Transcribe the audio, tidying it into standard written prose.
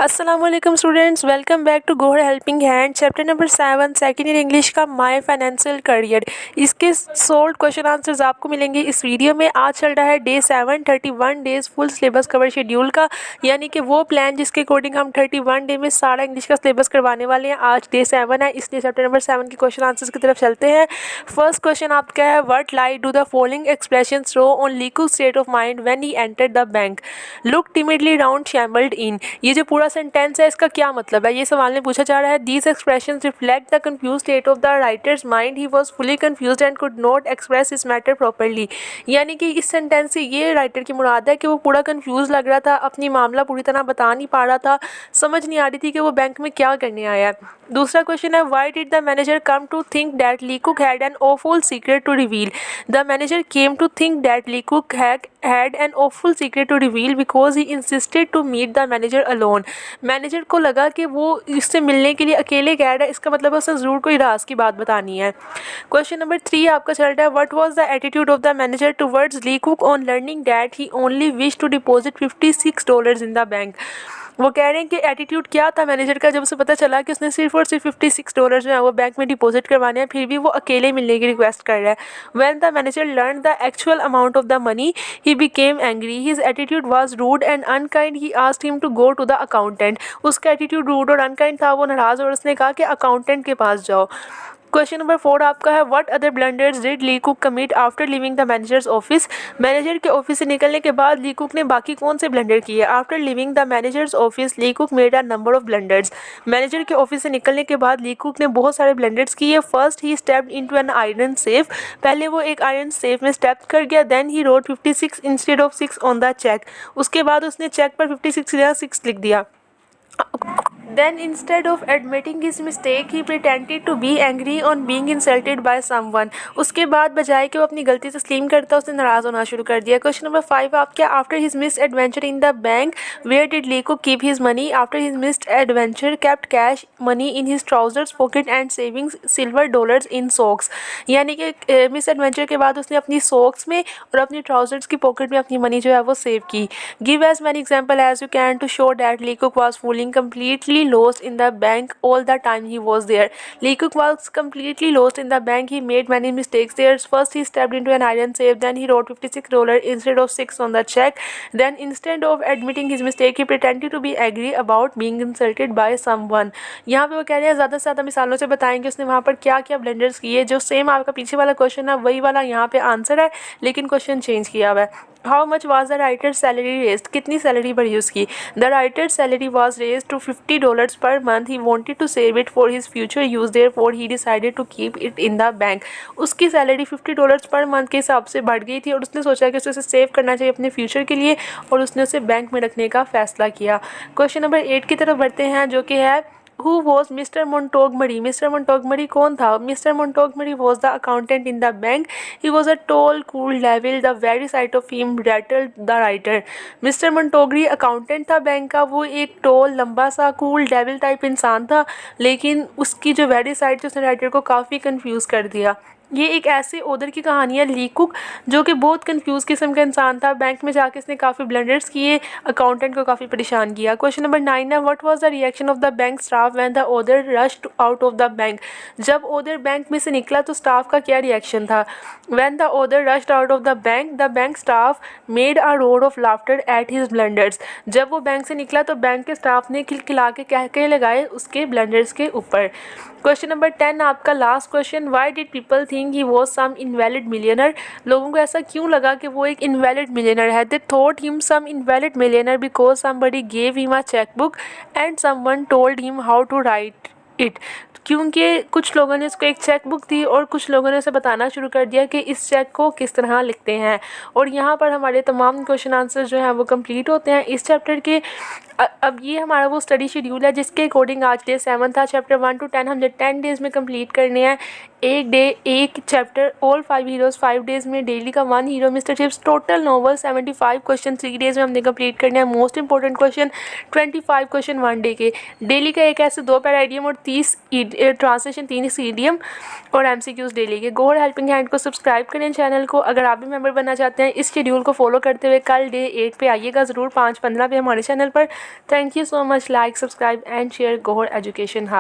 अस्सलामुअलैकुम students, welcome back to Gohar helping hand. Chapter number 7 second year English का my financial career. इसके solve question answers आपको मिलेंगे इस वीडियो में। आज चल रहा है day 7, 31 days full syllabus cover schedule का, यानी कि वो प्लान जिसके अकॉर्डिंग हम 31 डे में सारा इंग्लिश का सिलेबस करवाने वाले हैं। आज डे 7 है, इसलिए चैप्टर नंबर 7 के क्वेश्चन आंसर्स की तरफ चलते हैं। फर्स्ट क्वेश्चन आपका है, what lie do the following expression show on Likoo state of mind when he entered the bank, look timidly round, shambled in. ये जो पूरा सेंटेंस है इसका क्या मतलब है, ये सवाल में पूछा जा रहा है। These expressions reflect the confuse state of the writers mind, he was fully confused and could not express his matter properly. यानी कि इस सेंटेंस से ये राइटर की मुराद है कि वो पूरा कंफ्यूज लग रहा था, अपनी मामला पूरी तरह बता नहीं पा रहा था, समझ नहीं आ रही थी कि वो बैंक में क्या करने आया है। दूसरा क्वेश्चन है, why did the manager come to think that Lee Cook had an awful secret to reveal. The manager came to think that Lee Cook had an awful secret to reveal because he insisted to meet the manager alone। Manager को लगा कि वो इससे मिलने के लिए अकेले कह रहा है, इसका मतलब है उसने ज़रूर कोई राज की बात बतानी है। क्वेश्चन नंबर 3 आपका चल रहा है, what was the attitude of the manager towards Lee Cook on learning that he only wish to deposit $56 in the bank. वो कह रहे हैं कि एटीट्यूड क्या था मैनेजर का जब उसे पता चला कि उसने सिर्फ और सिर्फ $56 जो है वो बैंक में डिपॉजिट करवाने हैं, फिर भी वो अकेले मिलने की रिक्वेस्ट कर रहा है। When the manager learn the actual amount of the money he became angry, his attitude was rude and unkind, he asked him to go to the accountant. उसका एटीट्यूड रूड और अनकाइंड था, वो नाराज़ और उसने कहा कि अकाउंटेंट के पास जाओ। क्वेश्चन नंबर 4 आपका है, what other blunders did Lee Cook commit after leaving the manager's office. Manager के ऑफिस से निकलने के बाद ली कुक ने बाकी कौन से ब्लंडर किए। After leaving the manager's office Lee Cook made a number of blunders. Manager के ऑफिस से निकलने के बाद ली कुक ने बहुत सारे ब्लंडर्स किए। First he stepped into an iron safe, पहले वो एक आयरन सेफ में स्टेप कर गया। Then he wrote 56 instead of 6 on the cheque, उसके बाद उसने चेक पर 56 की जगह 6 लिख दिया। Then instead of admitting his mistake, he pretended to be angry on being insulted by someone। उसके बाद बजाय कि वो अपनी गलती तस्लीम करता उसने नाराज़ होना शुरू कर दिया। क्वेश्चन नंबर 5 आपके, after his misadventure in the bank where did Lee Cook keep his money. After his missed adventure kept cash money in his trousers pocket and savings silver dollars in socks. यानी कि miss adventure के बाद उसने अपनी socks में और अपनी trousers की पॉकेट में अपनी मनी जो है वो सेव की। Give as many example as you can to show that Lee Cook was fooling completely lost in the bank all the time he was there। Lee Cook was completely lost in the bank, he made many mistakes there। First he stepped into an iron safe, then he wrote $56 instead of 6 on the check। Then instead of admitting his mistake, he pretended to be angry about being insulted by someone। यहाँ पे वो कह रहे हैं ज़्यादा से ज़्यादा मिसालों से बताएंगे उसने वहाँ पर क्या क्या ब्लेंडर्स किए। जो सेम आपका पीछे वाला क्वेश्चन है वही वाला यहाँ पे आंसर है, लेकिन क्वेश्चन चेंज किया हुआ है। How much was the writer salary raised, कितनी सैलरी बढ़ी उसकी। The writer salary was raised to $50 per month, he wanted to save it for his future use, therefore he decided to keep it in the bank. उसकी salary $50 per month के हिसाब से बढ़ गई थी और उसने सोचा कि उसे सेव करना चाहिए अपने फ्यूचर के लिए, और उसने उसे बैंक में रखने का फैसला किया। क्वेश्चन नंबर 8 की तरफ बढ़ते हैं, जो कि है, Who was Mr. Montgomery? Mr. Montgomery कौन था। Mr. Montgomery was the accountant in the bank। He was a tall, cool devil। The very sight of him rattled the writer। Mr. Montgomery accountant था bank का, वो एक toll, लंबा सा, cool devil type इंसान था, लेकिन उसकी जो वेरी साइट उसने राइटर को काफ़ी कंफ्यूज कर दिया। ये एक ऐसे ऑथर की कहानी है, ली कुक, जो कि बहुत कंफ्यूज किस्म का इंसान था। बैंक में जाके इसने काफ़ी ब्लंडर्स किए, अकाउंटेंट को काफ़ी परेशान किया। क्वेश्चन नंबर 9 है, what was the reaction of the bank staff when the author rushed out of the bank. जब ऑथर बैंक में से निकला तो स्टाफ का क्या रिएक्शन था। When the author rushed out of the bank staff made a roar of laughter at his blunders. जब वो बैंक से निकला तो बैंक के स्टाफ ने खिलखिला के कहके लगाए उसके ब्लंडर्स के ऊपर। क्वेश्चन नंबर 10 आपका last question, why did people think he was some invalid millionaire. लोगों को ऐसा क्यों लगा कि वो एक इनवैलिड मिलियनर है। They thought him some invalid millionaire because somebody gave him a cheque book and someone told him how to write it. क्योंकि कुछ लोगों ने उसको एक चेक बुक दी और कुछ लोगों ने उसे बताना शुरू कर दिया कि इस चेक को किस तरह लिखते हैं। और यहाँ पर हमारे तमाम क्वेश्चन आंसर जो हैं वो कंप्लीट होते हैं इस चैप्टर के। अब ये हमारा वो स्टडी शेड्यूल है जिसके अकॉर्डिंग आज डे 7 था। चैप्टर 1 to 10 हमने 10 डेज़ में कंप्लीट करने हैं। एक डे एक चैप्टर, ऑल 5 हीरोज़ 5 डेज़ में, डेली का 1 hero, mister chips, total novel 75 question 3 days में हमने कंप्लीट करने हैं। Most important question 25 question 1 day के, डेली का एक ऐसे 2 पैरा इडियम और 30 ट्रांसलेशन 3 सीडीएम और एमसीक्यूज डेली के। गोहर हेल्पिंग हैंड को सब्सक्राइब करें चैनल को। अगर आप भी मेंबर बनना चाहते हैं इस शेड्यूल को फॉलो करते हुए कल डे 8 पे आइएगा ज़रूर, 5:15 पे हमारे चैनल पर। Thank you so much. Like, subscribe and share Gohar education hub.